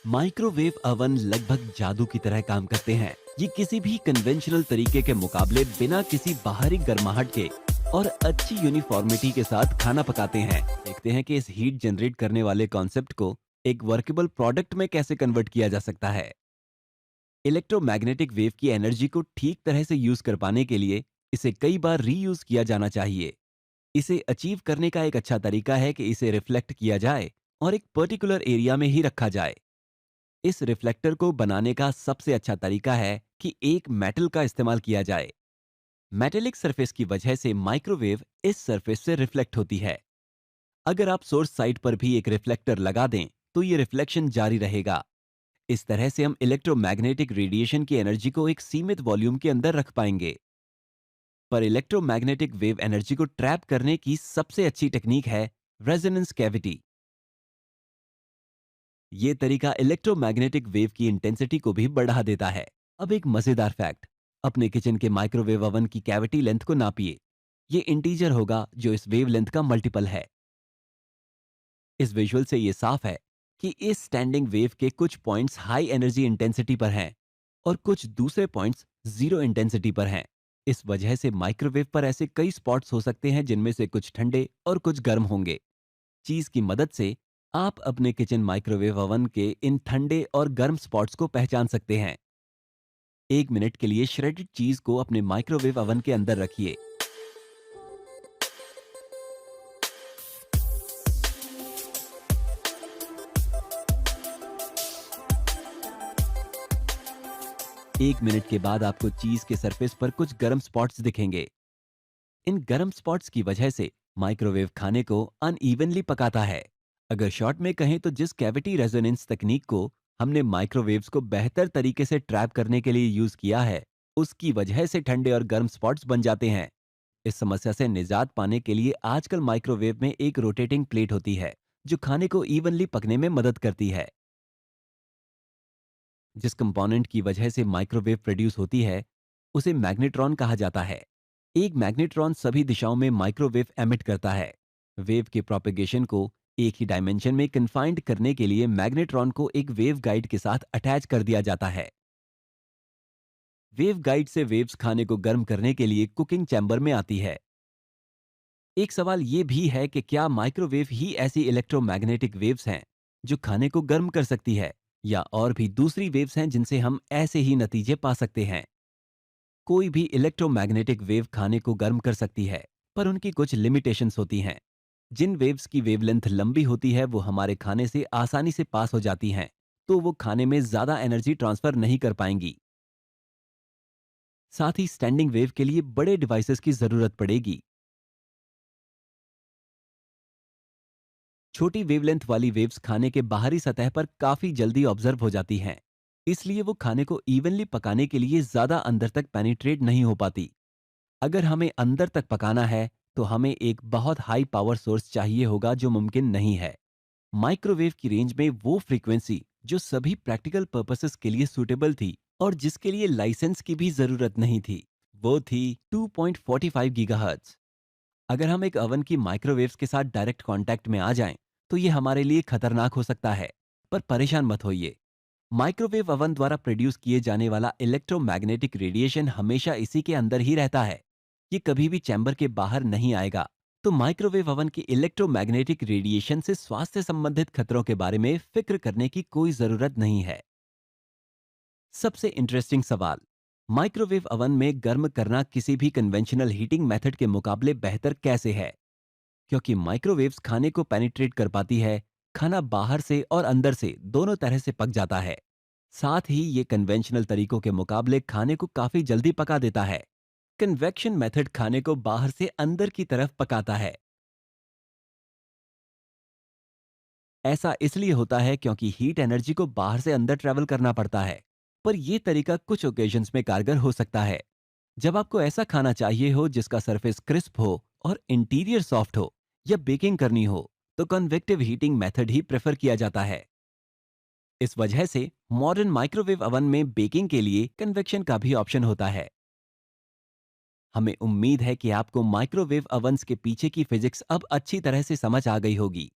Microwave oven लगभग जादू की तरह काम करते हैं। ये किसी भी कन्वेंशनल तरीके के मुकाबले बिना किसी बाहरी गर्माहट के और अच्छी यूनिफॉर्मिटी के साथ खाना पकाते हैं। देखते हैं कि इस हीट जनरेट करने वाले कॉन्सेप्ट को एक वर्केबल प्रोडक्ट में कैसे कन्वर्ट किया जा सकता है। इलेक्ट्रोमैग्नेटिक वेव की एनर्जी को ठीक तरह से यूज कर पाने के लिए इसे कई बार रीयूज किया जाना चाहिए। इसे अचीव करने का एक अच्छा तरीका है कि इसे रिफ्लेक्ट किया जाए और एक पर्टिकुलर एरिया में ही रखा जाए। इस रिफ्लेक्टर को बनाने का सबसे अच्छा तरीका है कि एक मेटल का इस्तेमाल किया जाए। मेटेलिक सरफेस की वजह से माइक्रोवेव इस सरफेस से रिफ्लेक्ट होती है। अगर आप सोर्स साइड पर भी एक रिफ्लेक्टर लगा दें तो ये रिफ्लेक्शन जारी रहेगा। इस तरह से हम इलेक्ट्रोमैग्नेटिक रेडिएशन की एनर्जी को एक सीमित वॉल्यूम के अंदर रख पाएंगे। पर इलेक्ट्रोमैग्नेटिक वेव एनर्जी को ट्रैप करने की सबसे अच्छी टेक्निक है रेजोनेंस कैविटी। ये तरीका इलेक्ट्रोमैग्नेटिक वेव की इंटेंसिटी को भी बढ़ा देता है। अब एक मजेदार फैक्ट, अपने किचन के माइक्रोवेव ओवन की कैविटी लेंथ को नापिए। ये इंटीजर होगा जो इस वेव लेंथ का मल्टीपल है। इस विजुअल से ये साफ है कि इस स्टैंडिंग वेव के कुछ पॉइंट्स हाई एनर्जी इंटेंसिटी पर हैं और कुछ दूसरे पॉइंट्स जीरो इंटेंसिटी पर हैं। इस वजह से माइक्रोवेव पर ऐसे कई स्पॉट्स हो सकते हैं जिनमें से कुछ ठंडे और कुछ गर्म होंगे। चीज की मदद से आप अपने किचन माइक्रोवेव ओवन के इन ठंडे और गर्म स्पॉट्स को पहचान सकते हैं। 1 मिनट के लिए श्रेडेड चीज को अपने माइक्रोवेव ओवन के अंदर रखिए। 1 मिनट के बाद आपको चीज के सरफेस पर कुछ गर्म स्पॉट्स दिखेंगे। इन गर्म स्पॉट्स की वजह से माइक्रोवेव खाने को अनइवनली पकाता है। अगर शॉर्ट में कहें तो जिस कैविटी रेजोनेंस तकनीक को हमने माइक्रोवेव्स को बेहतर तरीके से ट्रैप करने के लिए यूज किया है, उसकी वजह से ठंडे और गर्म स्पॉट्स बन जाते हैं। इस समस्या से निजात पाने के लिए आजकल माइक्रोवेव में एक रोटेटिंग प्लेट होती है जो खाने को इवनली पकने में मदद करती है। जिस कंपोनेंट की वजह से माइक्रोवेव प्रोड्यूस होती है उसे मैग्नेट्रॉन कहा जाता है। एक मैग्नेट्रॉन सभी दिशाओं में माइक्रोवेव एमिट करता है। वेव के प्रोपेगेशन को एक ही डायमेंशन में कन्फाइंड करने के लिए मैग्नेट्रॉन को एक वेव गाइड के साथ अटैच कर दिया जाता है। वेव गाइड से वेव्स खाने को गर्म करने के लिए कुकिंग चैम्बर में आती है। एक सवाल यह भी है कि क्या माइक्रोवेव ही ऐसी इलेक्ट्रोमैग्नेटिक वेव्स हैं जो खाने को गर्म कर सकती है, या और भी दूसरी वेव्स हैं जिनसे हम ऐसे ही नतीजे पा सकते हैं। कोई भी इलेक्ट्रोमैग्नेटिक वेव खाने को गर्म कर सकती है, पर उनकी कुछ लिमिटेशंस होती हैं। जिन वेव्स की वेवलेंथ लंबी होती है वो हमारे खाने से आसानी से पास हो जाती हैं, तो वो खाने में ज्यादा एनर्जी ट्रांसफर नहीं कर पाएंगी। साथ ही स्टैंडिंग वेव के लिए बड़े डिवाइसेस की जरूरत पड़ेगी। छोटी वेवलेंथ वाली वेव्स खाने के बाहरी सतह पर काफी जल्दी ऑब्जर्व हो जाती हैं, इसलिए वो खाने को इवनली पकाने के लिए ज्यादा अंदर तक पेनिट्रेट नहीं हो पाती। अगर हमें अंदर तक पकाना है तो हमें एक बहुत हाई पावर सोर्स चाहिए होगा जो मुमकिन नहीं है। माइक्रोवेव की रेंज में वो फ्रीक्वेंसी जो सभी प्रैक्टिकल पर्पसेस के लिए सूटेबल थी और जिसके लिए लाइसेंस की भी जरूरत नहीं थी, वो थी 2.45 गीगाहर्ट्ज। अगर हम एक ओवन की माइक्रोवेव्स के साथ डायरेक्ट कांटेक्ट में आ जाएं, तो ये हमारे लिए खतरनाक हो सकता है। पर परेशान मत होइए, माइक्रोवेव ओवन द्वारा प्रोड्यूस किए जाने वाला इलेक्ट्रोमैग्नेटिक रेडिएशन हमेशा इसी के अंदर ही रहता है। ये कभी भी चैम्बर के बाहर नहीं आएगा। तो माइक्रोवेव ओवन के इलेक्ट्रोमैग्नेटिक रेडिएशन से स्वास्थ्य संबंधित खतरों के बारे में फिक्र करने की कोई जरूरत नहीं है। सबसे इंटरेस्टिंग सवाल, माइक्रोवेव ओवन में गर्म करना किसी भी कन्वेंशनल हीटिंग मेथड के मुकाबले बेहतर कैसे है? क्योंकि माइक्रोवेव्स खाने को पेनिट्रेट कर पाती है, खाना बाहर से और अंदर से दोनों तरह से पक जाता है। साथ ही ये कन्वेंशनल तरीकों के मुकाबले खाने को काफी जल्दी पका देता है। कन्वेक्शन मेथड खाने को बाहर से अंदर की तरफ पकाता है। ऐसा इसलिए होता है क्योंकि हीट एनर्जी को बाहर से अंदर ट्रेवल करना पड़ता है। पर यह तरीका कुछ ओकेजन्स में कारगर हो सकता है। जब आपको ऐसा खाना चाहिए हो जिसका सरफेस क्रिस्प हो और इंटीरियर सॉफ्ट हो, या बेकिंग करनी हो, तो कन्वेक्टिव हीटिंग मेथड ही प्रेफर किया जाता है। इस वजह से मॉडर्न माइक्रोवेव ओवन में बेकिंग के लिए कन्वेक्शन का भी ऑप्शन होता है। हमें उम्मीद है कि आपको माइक्रोवेव ओवन्स के पीछे की फिजिक्स अब अच्छी तरह से समझ आ गई होगी।